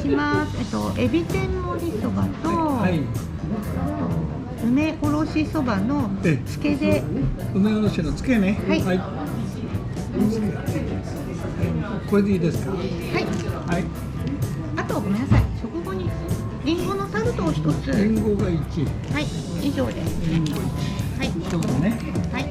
します。エビ天盛りそばと、はい。梅おろしそばのつけで。梅おろしのつけね。はい。はい。これでいいですか。はい。はい。あとごめんなさい。食後にリンゴのタルトを一つ。リンゴが1。はい。以上です。リンゴ1。はい。そうだね。はい。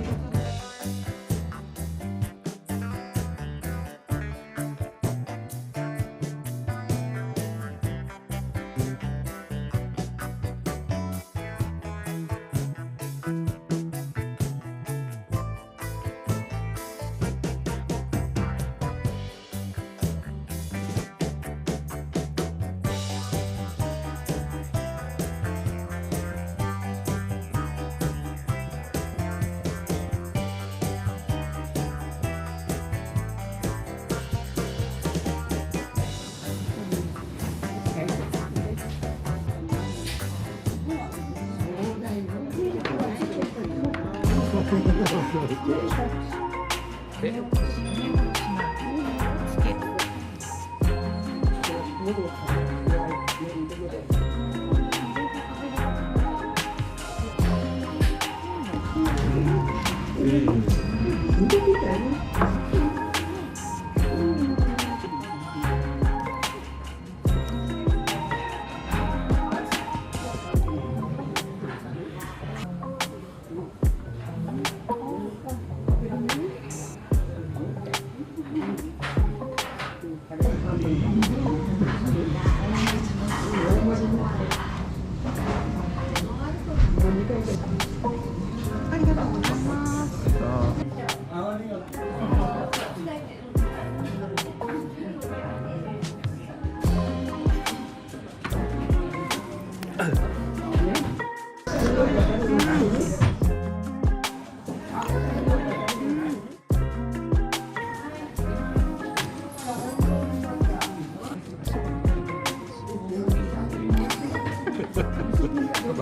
ありがとうございます。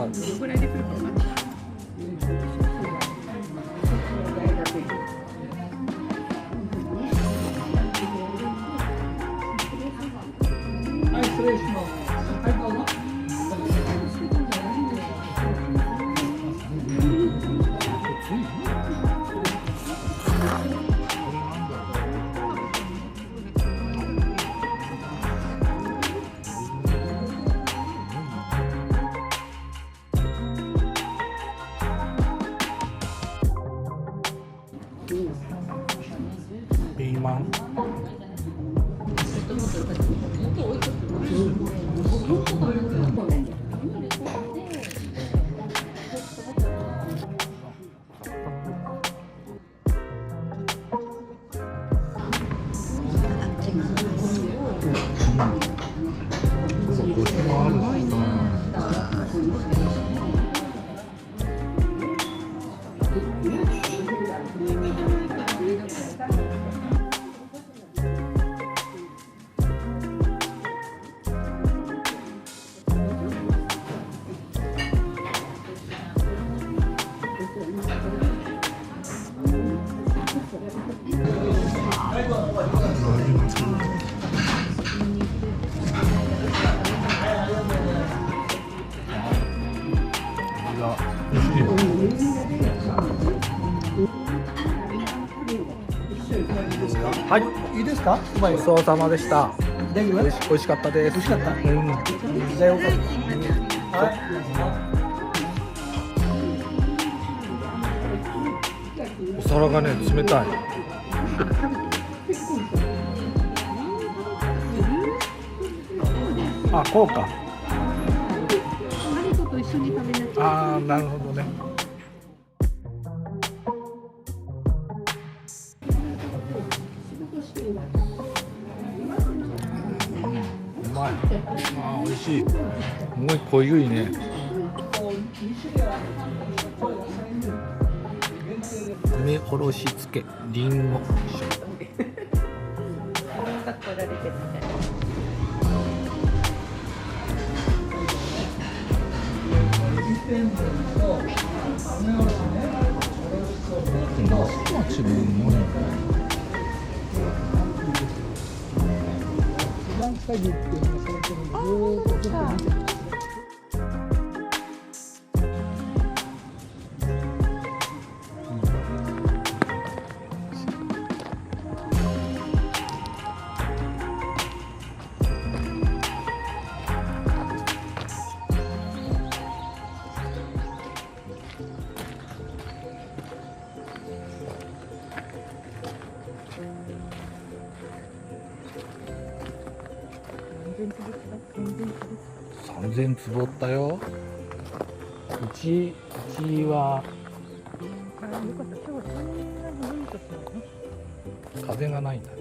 どのぐらいで来るか分かんない。はい、失礼します。はい、どうぞ。ピーマン。はい、いいですか。ごちそうさまでした。大丈夫。美味しかったです。美味しかった。うん。じゃあよかった。はい。お皿がね、冷たい。あ、こうか。マリコと一緒に食べなきゃ。ああ、なるほどね。うまい。ああ、美味しい。すごい濃いね。梅おろし漬け、りんご。学校られてるみたい。自分もね。一番下着っていうのがされてるんで。3000坪ったよ。うちは風がないんだね。